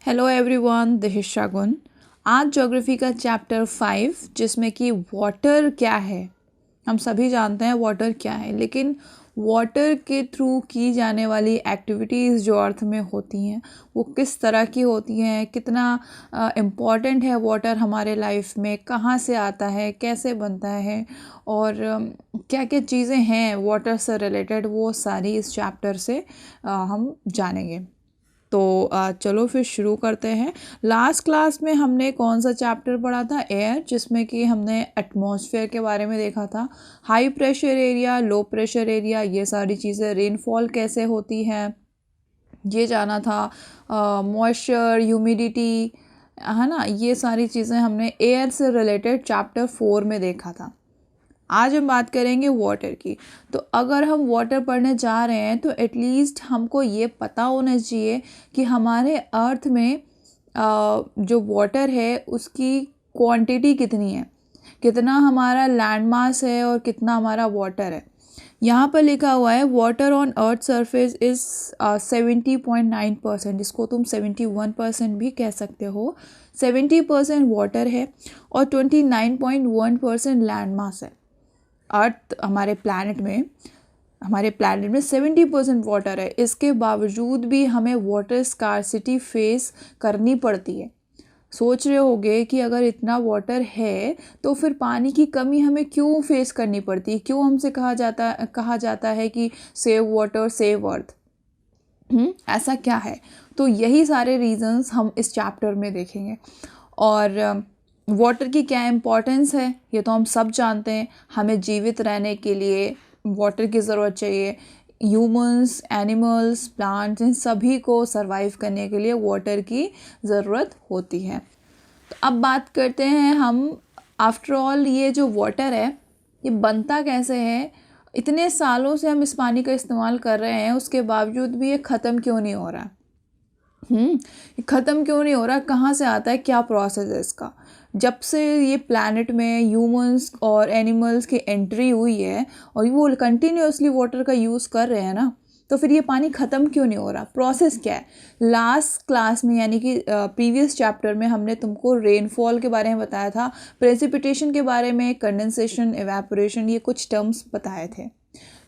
Hello everyone, this is शगुन। आज geography का chapter 5 जिसमें कि वाटर क्या है। हम सभी जानते हैं वाटर क्या है, लेकिन वाटर के थ्रू की जाने वाली एक्टिविटीज़ जो अर्थ में होती हैं वो किस तरह की होती हैं, कितना इम्पॉर्टेंट है वाटर हमारे लाइफ में, कहाँ से आता है, कैसे बनता है और क्या क्या चीज़ें हैं वाटर से रिलेटेड, वो सारी इस चैप्टर से हम जानेंगे। तो चलो फिर शुरू करते हैं। लास्ट क्लास में हमने कौन सा चैप्टर पढ़ा था? एयर, जिसमें कि हमने एटमॉस्फेयर के बारे में देखा था, high pressure area, low pressure area, ये सारी चीज़ें, रेनफॉल कैसे होती है ये जाना था, मॉइस्चर, ह्यूमिडिटी, है ना, ये सारी चीज़ें हमने एयर से रिलेटेड चैप्टर 4 में देखा था। आज हम बात करेंगे वाटर की। तो अगर हम वाटर पढ़ने जा रहे हैं तो एटलीस्ट हमको ये पता होना चाहिए कि हमारे अर्थ में जो वाटर है उसकी क्वांटिटी कितनी है, कितना हमारा लैंड मास है और कितना हमारा वाटर है। यहाँ पर लिखा हुआ है water on earth surface is 70.9%, इसको तुम 71% भी कह सकते हो। 70% वाटर है और 29.1% लैंड मास है। अर्थ हमारे प्लैनेट में 70% वाटर है, इसके बावजूद भी हमें वाटर स्कार्सिटी फेस करनी पड़ती है। सोच रहे होगे कि अगर इतना वाटर है तो फिर पानी की कमी हमें क्यों फेस करनी पड़ती है, क्यों हमसे कहा जाता है कि सेव वाटर सेव अर्थ। ऐसा क्या है? तो यही सारे रीजंस हम इस चैप्टर में देखेंगे। और वाटर की क्या इम्पोर्टेंस है ये तो हम सब जानते हैं। हमें जीवित रहने के लिए वाटर की ज़रूरत चाहिए। ह्यूमंस, एनिमल्स, प्लांट्स, इन सभी को सरवाइव करने के लिए वाटर की ज़रूरत होती है। तो अब बात करते हैं हम, आफ्टर ऑल ये जो वाटर है ये बनता कैसे है? इतने सालों से हम इस पानी का इस्तेमाल कर रहे हैं, उसके बावजूद भी ये ख़त्म क्यों नहीं हो रहा? ख़त्म क्यों नहीं हो रहा? कहाँ से आता है? क्या प्रोसेस है इसका? जब से ये प्लैनेट में ह्यूमंस और एनिमल्स की एंट्री हुई है और वो कंटिन्यूसली वाटर का यूज़ कर रहे हैं ना, तो फिर ये पानी ख़त्म क्यों नहीं हो रहा? प्रोसेस क्या है? लास्ट क्लास में यानी कि प्रीवियस चैप्टर में हमने तुमको रेनफॉल के बारे में बताया था, प्रेसिपिटेशन के बारे में, कंडेंसेशन, एवेपोरेशन, ये कुछ टर्म्स बताए थे।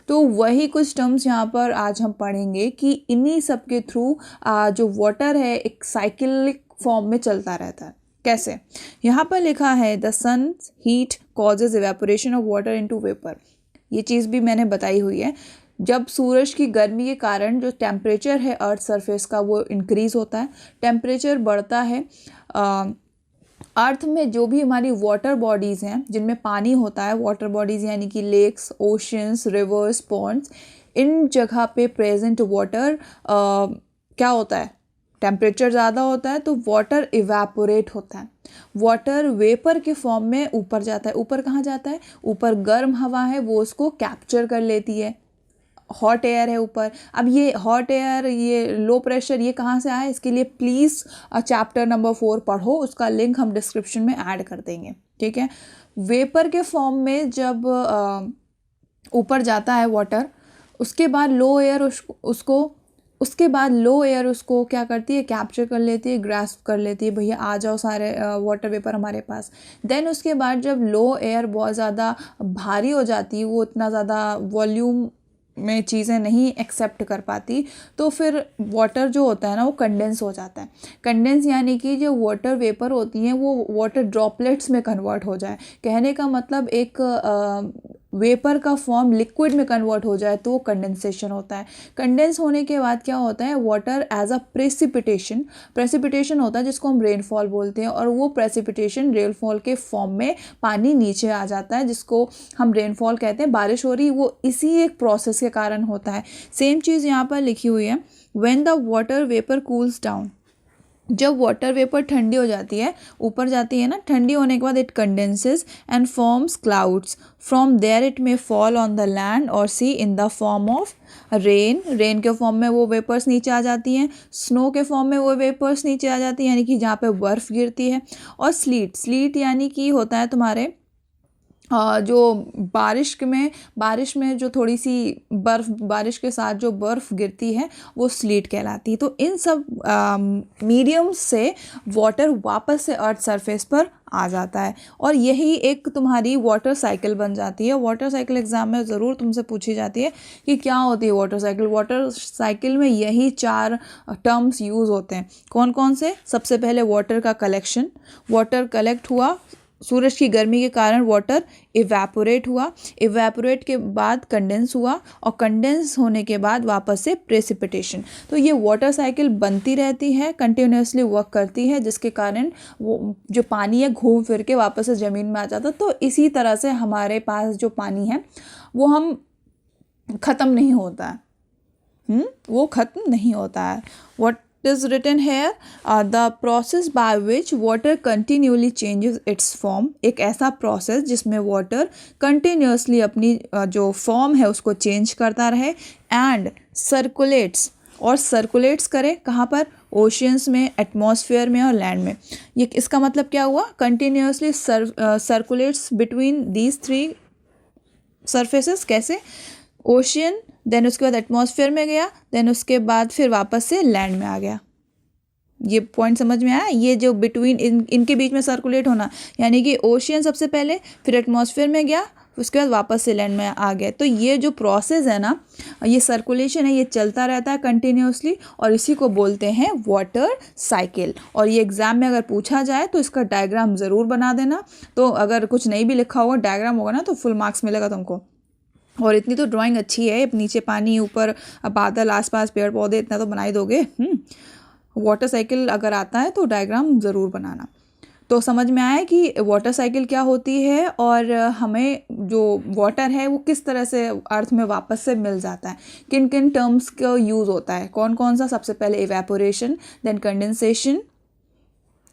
तो वही कुछ टर्म्स यहाँ पर आज हम पढ़ेंगे कि इन्हीं सब के थ्रू जो वाटर है एक साइक्लिक फॉर्म में चलता रहता है। कैसे? यहाँ पर लिखा है the sun heat causes evaporation of water into vapour. ये चीज़ भी मैंने बताई हुई है। जब सूरज की गर्मी के कारण जो टेम्परेचर है अर्थ सरफेस का वो इंक्रीज़ होता है, टेम्परेचर बढ़ता है। अर्थ में जो भी हमारी वाटर बॉडीज़ हैं जिनमें पानी होता है, वाटर बॉडीज़ यानी कि लेक्स, ओशंस, रिवर्स, पॉन्ड्स, इन जगह पे प्रेजेंट वाटर क्या होता है? टेम्परेचर ज़्यादा होता है तो वाटर इवेपोरेट होता है, वाटर वेपर के फॉर्म में ऊपर जाता है। ऊपर कहाँ जाता है? ऊपर गर्म हवा है वो उसको कैप्चर कर लेती है। हॉट एयर है ऊपर। अब ये हॉट एयर, ये लो प्रेशर, ये कहाँ से आया? इसके लिए प्लीज़ चैप्टर नंबर 4 पढ़ो, उसका लिंक हम डिस्क्रिप्शन में ऐड कर देंगे, ठीक है। वेपर के फॉर्म में जब ऊपर जाता है वाटर, उसके बाद लो एयर उसको क्या करती है? कैप्चर कर लेती है, ग्रास्प कर लेती है, भैया आ जाओ सारे वाटर वेपर हमारे पास। देन उसके बाद जब लो एयर बहुत ज़्यादा भारी हो जाती है, वो इतना ज़्यादा वॉल्यूम में चीज़ें नहीं एक्सेप्ट कर पाती, तो फिर वाटर जो होता है ना वो कंडेंस हो जाता है। कंडेंस यानी कि जो वाटर वेपर होती हैं वो वाटर ड्रॉपलेट्स में कन्वर्ट हो जाए। कहने का मतलब एक वेपर का फॉर्म लिक्विड में कन्वर्ट हो जाए तो वो कंडेंसेशन होता है। कंडेंस होने के बाद क्या होता है? वाटर एज अ प्रेसिपिटेशन होता है जिसको हम रेनफॉल बोलते हैं, और वो प्रेसिपिटेशन रेनफॉल के फॉर्म में पानी नीचे आ जाता है जिसको हम रेनफॉल कहते हैं। बारिश हो रही, वो इसी एक प्रोसेस के कारण होता है। सेम चीज़ यहाँ पर लिखी हुई है, when the water vapour cools down. जब वाटर वेपर ठंडी हो जाती है, ऊपर जाती है ना, ठंडी होने के बाद it condenses and forms clouds. From there it may fall on the land और sea in the form of rain के फॉर्म में वो वेपर्स नीचे आ जाती हैं, स्नो के फॉर्म में वो वेपर्स नीचे आ जाती हैं यानी कि जहाँ पे बर्फ़ गिरती है, और स्लीट यानी कि होता है तुम्हारे जो बारिश में जो थोड़ी सी बर्फ़, बारिश के साथ जो बर्फ़ गिरती है वो स्लीट कहलाती है। तो इन सब मीडियम से वाटर वापस से अर्थ सरफेस पर आ जाता है और यही एक तुम्हारी वाटर साइकिल बन जाती है। वाटर साइकिल एग्ज़ाम में ज़रूर तुमसे पूछी जाती है कि क्या होती है वाटर साइकिल। वाटर साइकिल में यही 4 टर्म्स यूज़ होते हैं। कौन कौन से? सबसे पहले वाटर का कलेक्शन, वाटर कलेक्ट हुआ, सूरज की गर्मी के कारण वाटर इवेपोरेट हुआ, इवेपोरेट के बाद कंडेंस हुआ और कंडेंस होने के बाद वापस से प्रेसिपिटेशन। तो ये वाटर साइकिल बनती रहती है, कंटिन्यूसली वर्क करती है, जिसके कारण वो जो पानी है घूम फिर के वापस से ज़मीन में आ जाता है। तो इसी तरह से हमारे पास जो पानी है वो हम ख़त्म नहीं होता है, वो ख़त्म नहीं होता है। What is written here? The process by which water continually changes its form, एक ऐसा प्रोसेस जिसमें वाटर कंटिन्यूसली अपनी जो फॉर्म है उसको चेंज करता रहे एंड सर्कुलेट्स, और सर्कुलेट्स करे कहाँ पर? ओशियंस में, एटमॉस्फेयर में और लैंड में। ये इसका मतलब क्या हुआ? Continuously circulates between these 3 surfaces. कैसे? ओशियन, देन उसके बाद एटमॉस्फेयर में गया, देन उसके बाद फिर वापस से लैंड में आ गया। ये पॉइंट समझ में आया? ये जो बिटवीन इनके बीच में सर्कुलेट होना, यानी कि ओशियन सबसे पहले, फिर एटमॉस्फेयर में गया, उसके बाद वापस से लैंड में आ गया। तो ये जो प्रोसेस है ना, ये सर्कुलेशन है, ये चलता रहता है कंटिन्यूसली और इसी को बोलते हैं वाटर साइकिल। और ये एग्जाम में अगर पूछा जाए तो इसका डायग्राम ज़रूर बना देना। तो अगर कुछ नहीं भी लिखा होगा, डायग्राम होगा ना, तो फुल मार्क्स मिलेगा तुमको। और इतनी तो ड्राइंग अच्छी है, नीचे पानी, ऊपर बादल, आसपास पेड़ पौधे, इतना तो बना ही दोगे। वाटर साइकिल अगर आता है तो डायग्राम ज़रूर बनाना। तो समझ में आया कि वाटर साइकिल क्या होती है और हमें जो वाटर है वो किस तरह से अर्थ में वापस से मिल जाता है, किन किन टर्म्स का यूज़ होता है, कौन कौन सा? सबसे पहले evaporation, then condensation,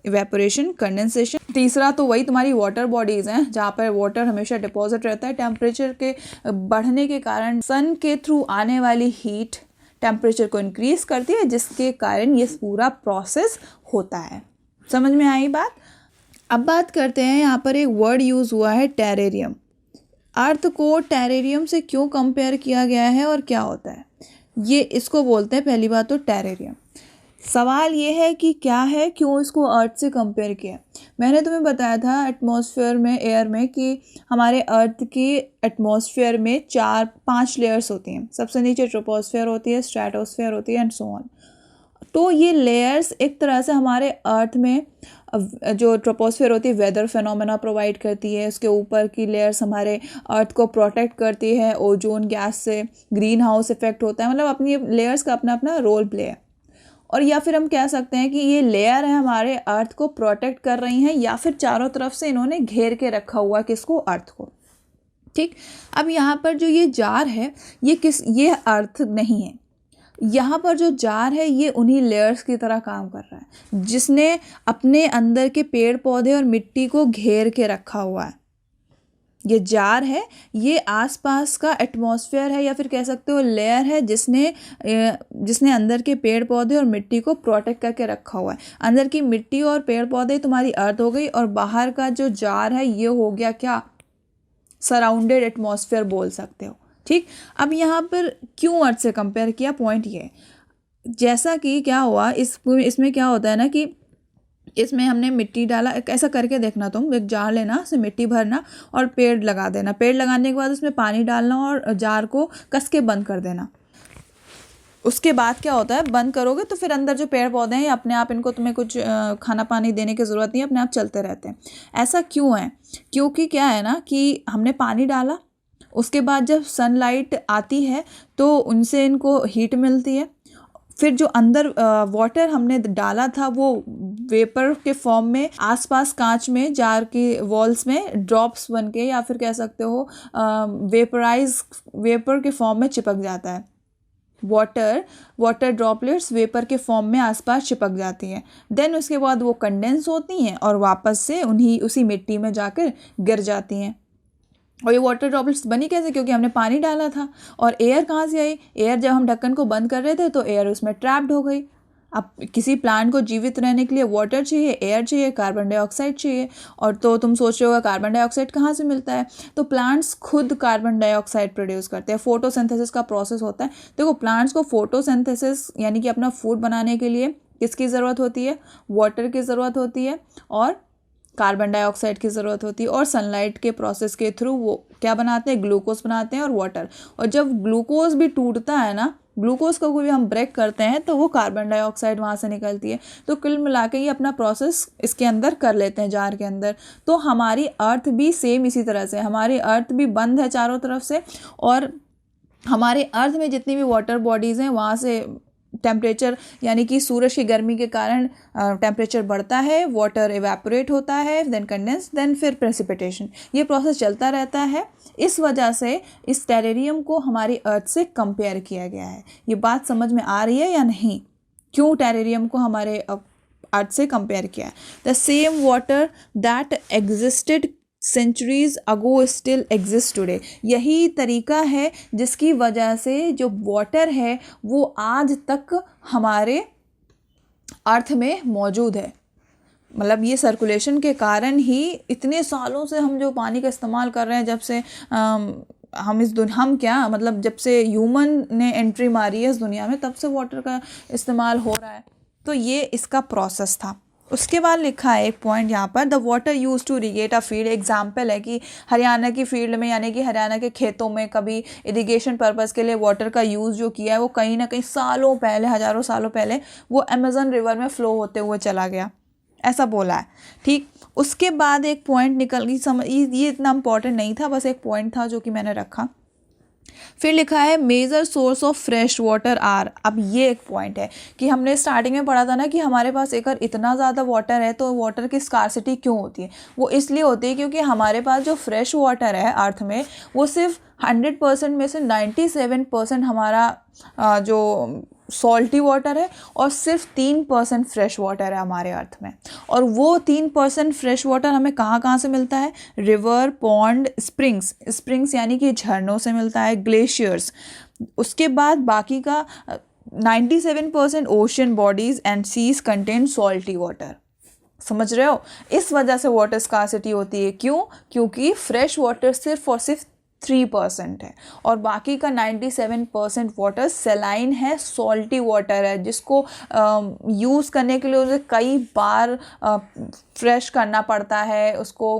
evaporation, condensation. तीसरा तो वही तुम्हारी वाटर बॉडीज़ हैं जहाँ पर वाटर हमेशा डिपॉजिट रहता है। टेम्परेचर के बढ़ने के कारण सन के थ्रू आने वाली हीट टेम्परेचर को इंक्रीज करती है, जिसके कारण ये पूरा प्रोसेस होता है। समझ में आई बात? अब बात करते हैं, यहाँ पर एक वर्ड यूज़ हुआ है टेरेरियम। अर्थ को टेरेरियम से क्यों कंपेयर किया गया है और क्या होता है? ये इसको बोलते हैं, पहली बात तो टेरेरियम। सवाल ये है कि क्या है, क्यों इसको अर्थ से कंपेयर किया? मैंने तुम्हें बताया था एटमॉस्फेयर में, एयर में, कि हमारे अर्थ की एटमॉस्फेयर में 4-5 लेयर्स होती हैं। सबसे नीचे ट्रोपोस्फेयर होती है, स्ट्रेटोस्फेयर होती है एंड सो ऑन। तो ये लेयर्स एक तरह से हमारे अर्थ में, जो ट्रोपोस्फेयर होती है वेदर फिनोमेना प्रोवाइड करती है, उसके ऊपर की लेयर्स हमारे अर्थ को प्रोटेक्ट करती है ओजोन गैस से, ग्रीन हाउस इफेक्ट होता है, मतलब अपनी लेयर्स का अपना अपना रोल प्ले है। और या फिर हम कह सकते हैं कि ये लेयर है हमारे अर्थ को प्रोटेक्ट कर रही हैं, या फिर चारों तरफ से इन्होंने घेर के रखा हुआ किसको? अर्थ को। ठीक, अब यहाँ पर जो ये जार है ये अर्थ नहीं है। यहाँ पर जो जार है ये उन्हीं लेयर्स की तरह काम कर रहा है, जिसने अपने अंदर के पेड़ पौधे और मिट्टी को घेर के रखा हुआ है। ये जार है, ये आसपास का एटमॉस्फेयर है, या फिर कह सकते हो लेयर है, जिसने अंदर के पेड़ पौधे और मिट्टी को प्रोटेक्ट करके रखा हुआ है। अंदर की मिट्टी और पेड़ पौधे तुम्हारी अर्थ हो गई, और बाहर का जो जार है ये हो गया क्या? सराउंडेड एटमॉस्फेयर बोल सकते हो। ठीक, अब यहाँ पर क्यों अर्थ से कंपेयर किया? पॉइंट ये, जैसा कि क्या हुआ, इसमें क्या होता है ना कि इसमें हमने मिट्टी डाला। ऐसा करके देखना, तुम एक जार लेना, उसमें मिट्टी भरना और पेड़ लगा देना। पेड़ लगाने के बाद उसमें पानी डालना और जार को कस के बंद कर देना। उसके बाद क्या होता है, बंद करोगे तो फिर अंदर जो पेड़ पौधे हैं अपने आप, इनको तुम्हें कुछ खाना पानी देने की ज़रूरत नहीं है, अपने आप चलते रहते हैं। ऐसा क्यों है? क्योंकि क्या है ना कि हमने पानी डाला, उसके बाद जब सनलाइट आती है तो उनसे इनको हीट मिलती है। फिर जो अंदर वाटर हमने डाला था वो वेपर के फॉर्म में आसपास कांच में, जार की वॉल्स में ड्रॉप्स बन के, या फिर कह सकते हो वेपर के फॉर्म में चिपक जाता है। वाटर ड्रॉपलेट्स वेपर के फॉर्म में आसपास चिपक जाती हैं। देन उसके बाद वो कंडेंस होती हैं और वापस से उसी मिट्टी में जाकर गिर जाती हैं। और ये वाटर ड्रॉपलेट्स बनी कैसे? क्योंकि हमने पानी डाला था। और एयर कहाँ से आई? एयर जब हम ढक्कन को बंद कर रहे थे तो एयर उसमें ट्रैप्ड हो गई। अब किसी प्लांट को जीवित रहने के लिए वाटर चाहिए, एयर चाहिए, कार्बन डाइऑक्साइड चाहिए। और तो तुम सोच रहे हो कार्बन डाइऑक्साइड कहाँ से मिलता है, तो प्लांट्स खुद कार्बन डाइऑक्साइड प्रोड्यूस करते हैं। फोटोसिंथेसिस का प्रोसेस होता है। देखो प्लांट्स को फोटोसिंथेसिस यानी कि अपना फूड बनाने के लिए किसकी ज़रूरत होती है, वाटर की ज़रूरत होती है और कार्बन डाइऑक्साइड की ज़रूरत होती है। और सनलाइट के प्रोसेस के थ्रू वो क्या बनाते हैं, ग्लूकोज बनाते हैं और वाटर। और जब ग्लूकोज भी टूटता है ना, ग्लूकोज को भी हम ब्रेक करते हैं तो वो कार्बन डाइऑक्साइड वहाँ से निकलती है। तो कुल मिला के ये अपना प्रोसेस इसके अंदर कर लेते हैं, जार के अंदर। तो हमारी अर्थ भी सेम इसी तरह से, हमारी अर्थ भी बंद है चारों तरफ से, और हमारे अर्थ में जितनी भी वाटर बॉडीज़ हैं वहाँ से टेम्परेचर यानी कि सूरज की गर्मी के कारण टेम्परेचर बढ़ता है, वाटर इवेपोरेट होता है, देन कंडेंस, देन फिर प्रेसिपिटेशन। ये प्रोसेस चलता रहता है। इस वजह से इस टेरेरियम को हमारी अर्थ से कंपेयर किया गया है। ये बात समझ में आ रही है या नहीं, क्यों टेरेरियम को हमारे अर्थ से कंपेयर किया है। The same water that existed centuries ago still exist today. यही तरीका है जिसकी वजह से जो वाटर है वो आज तक हमारे अर्थ में मौजूद है। मतलब ये सर्कुलेशन के कारण ही इतने सालों से हम जो पानी का इस्तेमाल कर रहे हैं, जब से हम क्या मतलब जब से ह्यूमन ने एंट्री मारी है इस दुनिया में, तब से वाटर का इस्तेमाल हो रहा है। तो ये इसका प्रोसेस था। उसके बाद लिखा है एक पॉइंट यहाँ पर, the water use to irrigate a field. Example है कि हरियाणा की फील्ड में यानी कि हरियाणा के खेतों में कभी इरीगेशन पर्पज़ के लिए वाटर का यूज़ जो किया है वो कहीं ना कहीं सालों पहले, हज़ारों सालों पहले वो अमेज़न रिवर में फ़्लो होते हुए चला गया, ऐसा बोला है। ठीक, उसके बाद एक पॉइंट निकल गई, समझ ये इतना इंपॉर्टेंट नहीं था, बस एक पॉइंट था जो कि मैंने रखा। फिर लिखा है major source of fresh water are. अब ये एक पॉइंट है कि हमने स्टार्टिंग में पढ़ा था ना कि हमारे पास अगर इतना ज़्यादा वाटर है तो वाटर की स्कार्सिटी क्यों होती है। वो इसलिए होती है क्योंकि हमारे पास जो फ्रेश वाटर है अर्थ में वो सिर्फ 100% में से 97% हमारा जो सॉल्टी वाटर है और सिर्फ 3% फ्रेश वाटर है हमारे अर्थ में। और वो 3% फ्रेश वाटर हमें कहाँ कहाँ से मिलता है, रिवर, पॉन्ड, स्प्रिंग्स यानी कि झरनों से मिलता है, ग्लेशियर्स। उसके बाद बाकी का 97% ocean bodies and seas contain salty water. समझ रहे हो, इस वजह से वाटर स्कार्सिटी होती है। क्यों, क्योंकि फ्रेश वाटर सिर्फ और सिर्फ 3% है और बाकी का 97% वाटर सेलाइन है, सॉल्टी वाटर है, जिसको यूज़ करने के लिए उसे कई बार फ्रेश करना पड़ता है, उसको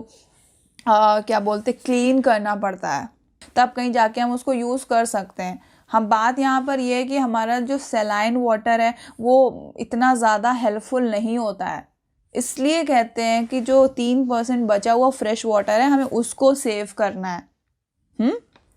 क्या बोलते क्लीन करना पड़ता है, तब कहीं जाके हम उसको यूज़ कर सकते हैं। हम बात यहाँ पर यह है कि हमारा जो सेलाइन वाटर है वो इतना ज़्यादा हेल्पफुल नहीं होता है, इसलिए कहते हैं कि जो 3% बचा हुआ फ्रेश वाटर है हमें उसको सेव करना है।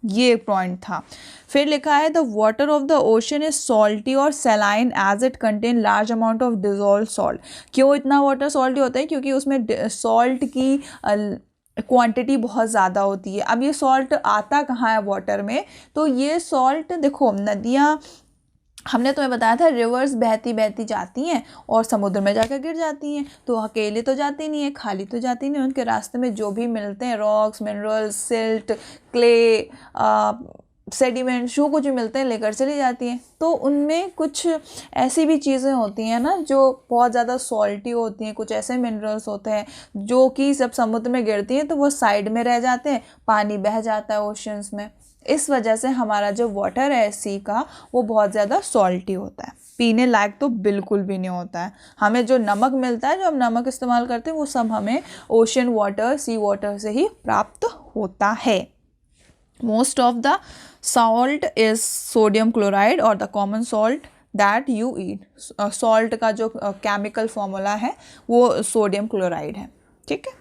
ये एक पॉइंट था। फिर लिखा है the water of the ocean is salty और saline as it contain large amount of dissolve salt. क्यों इतना वाटर सॉल्टी होता है, क्योंकि उसमें सॉल्ट की क्वांटिटी बहुत ज़्यादा होती है। अब ये सॉल्ट आता कहाँ है वाटर में, तो ये सॉल्ट देखो नदियाँ, हमने तुम्हें बताया था रिवर्स बहती बहती जाती हैं और समुद्र में जाकर गिर जाती हैं। तो अकेले तो जाती नहीं है, खाली तो जाती नहीं, उनके रास्ते में जो भी मिलते हैं rocks, minerals, silt, clay, sediment, जो कुछ भी मिलते हैं लेकर चली जाती हैं। तो उनमें कुछ ऐसी भी चीज़ें होती हैं ना जो बहुत ज़्यादा सॉल्टी होती हैं, कुछ ऐसे मिनरल्स होते हैं जो कि जब समुद्र में गिरती हैं तो वो साइड में रह जाते हैं, पानी बह जाता है ओशंस में। इस वजह से हमारा जो वाटर है सी का वो बहुत ज़्यादा सॉल्टी होता है, पीने लायक तो बिल्कुल भी नहीं होता है। हमें जो नमक मिलता है, जो हम नमक इस्तेमाल करते हैं, वो सब हमें ओशन वाटर, सी वाटर से ही प्राप्त होता है। Most of the salt is sodium chloride और the common salt that you eat. Salt का जो केमिकल फॉर्मूला है वो सोडियम क्लोराइड है। ठीक है,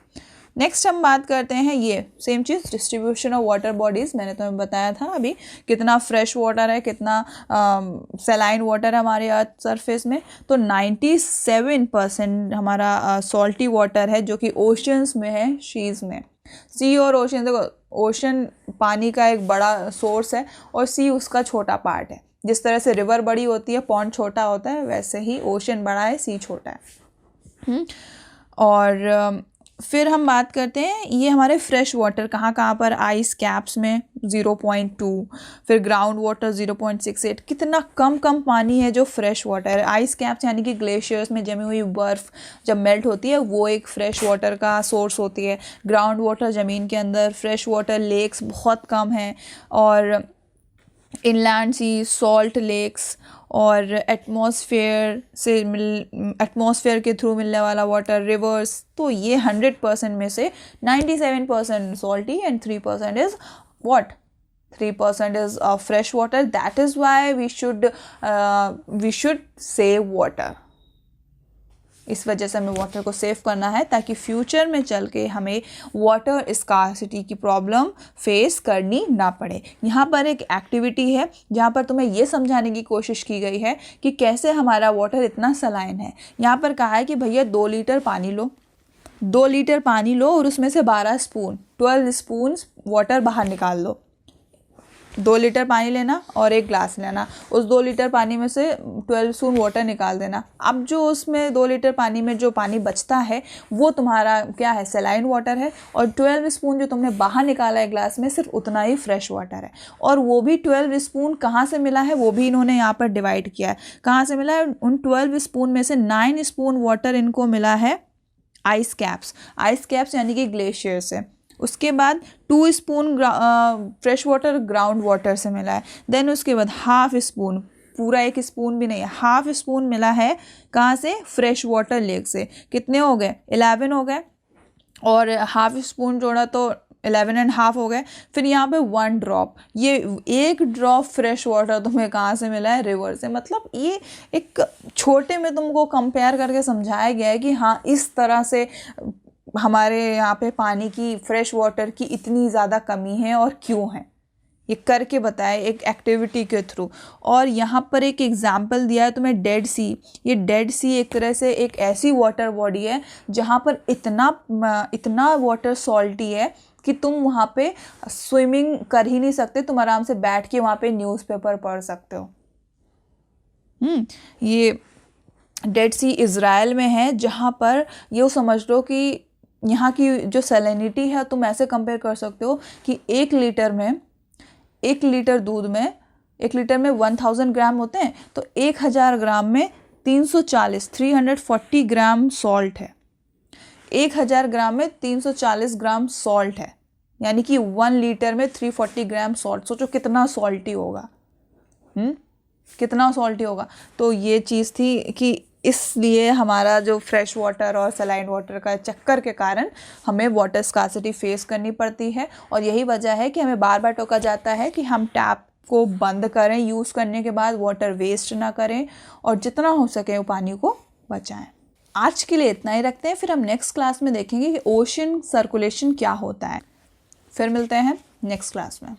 नेक्स्ट हम बात करते हैं ये same cheese, distribution of water bodies. मैंने तुम्हें बताया था अभी कितना फ्रेश वाटर है, कितना सेलाइन वाटर है हमारे अर्थ सरफेस में। तो 97% हमारा सॉल्टी वाटर है जो कि ओशंस में है, शीज़ में। सी और ओशन, देखो ओशन पानी का एक बड़ा सोर्स है और सी उसका छोटा पार्ट है। जिस तरह से रिवर बड़ी होती है, पॉन्ड छोटा होता है, वैसे ही ओशन बड़ा है, सी छोटा है। और फिर हम बात करते हैं ये हमारे फ्रेश वाटर कहाँ कहाँ पर, आइस कैप्स में 0.2, फिर ग्राउंड वाटर 0.68, कितना कम पानी है जो फ्रेश वाटर है। आइस कैप्स यानी कि ग्लेशियर्स में जमी हुई बर्फ़ जब मेल्ट होती है वो एक फ्रेश वाटर का सोर्स होती है। ग्राउंड वाटर ज़मीन के अंदर, फ्रेश वाटर लेक्स बहुत कम हैं, और इनलैंड सी, सॉल्ट लेक्स, और एटमॉस्फेयर के थ्रू मिलने वाला वाटर, रिवर्स। तो ये 100% में से 97% salty and 3% is what, 3% is fresh water. That is why we should save water. इस वजह से हमें वाटर को सेव करना है ताकि फ्यूचर में चल के हमें वाटर स्कार्सिटी की प्रॉब्लम फेस करनी ना पड़े। यहाँ पर एक एक्टिविटी है जहाँ पर तुम्हें ये समझाने की कोशिश की गई है कि कैसे हमारा वाटर इतना सलाइन है। यहाँ पर कहा है कि भैया 2 लीटर पानी लो, 2 लीटर पानी लो और उसमें से 12 स्पून 12 स्पून वाटर बाहर निकाल लो। 2 लीटर पानी लेना और 1 ग्लास लेना, उस 2 लीटर पानी में से 12 स्पून वाटर निकाल देना। अब जो उसमें 2 लीटर पानी में जो पानी बचता है वो तुम्हारा क्या है, सलाइन वाटर है, और 12 स्पून जो तुमने बाहर निकाला है ग्लास में सिर्फ उतना ही फ्रेश वाटर है। और वो भी 12 स्पून कहाँ से मिला है वो भी इन्होंने यहाँ पर डिवाइड किया है। कहाँ से मिला है, उन 12 स्पून में से 9 स्पून वाटर इनको मिला है आइस कैप्स यानी कि ग्लेशियर से। उसके बाद 2 spoon fresh water ground water से मिला है। देन उसके बाद हाफ स्पून, पूरा 1 स्पून भी नहीं है, हाफ स्पून मिला है कहाँ से, फ्रेश वाटर लेक से। कितने हो गए, 11 हो गए, और हाफ स्पून जोड़ा तो 11.5 हो गए। फिर यहाँ पे 1 ड्रॉप, ये 1 ड्रॉप फ्रेश वाटर तुम्हें कहाँ से मिला है, रिवर से। मतलब ये एक छोटे में तुमको कंपेयर करके समझाया गया है कि हाँ इस तरह से हमारे यहाँ पे पानी की, फ्रेश वाटर की इतनी ज़्यादा कमी है और क्यों है, ये करके बताए एक एक्टिविटी के थ्रू। और यहाँ पर एक एग्जाम्पल दिया है तुम्हें डेड सी। ये डेड सी एक तरह से एक ऐसी वाटर बॉडी है जहाँ पर इतना वाटर सॉल्टी है कि तुम वहाँ पे स्विमिंग कर ही नहीं सकते, तुम आराम से बैठ के वहाँ पे न्यूज़पेपर पढ़ सकते हो। ये डेड सी इज़राइल में है, जहाँ पर ये समझ लो कि यहाँ की जो सैलिनिटी है तुम ऐसे कंपेयर कर सकते हो कि 1 लीटर दूध में 1 लीटर में 1000 ग्राम होते हैं, तो 1000 ग्राम में 340 ग्राम सॉल्ट है। 1000 ग्राम में 340 ग्राम सॉल्ट है, यानी कि 1 लीटर में 340 ग्राम सॉल्ट। सोचो कितना सॉल्टी होगा, कितना सॉल्टी होगा। तो ये चीज़ थी कि इसलिए हमारा जो फ्रेश वाटर और सलाइन वाटर का चक्कर के कारण हमें वाटर स्कार्सिटी फेस करनी पड़ती है। और यही वजह है कि हमें बार बार टोका जाता है कि हम टैप को बंद करें, यूज़ करने के बाद वाटर वेस्ट ना करें, और जितना हो सके वो पानी को बचाएं। आज के लिए इतना ही रखते हैं, फिर हम नेक्स्ट क्लास में देखेंगे कि ओशन सर्कुलेशन क्या होता है। फिर मिलते हैं नेक्स्ट क्लास में।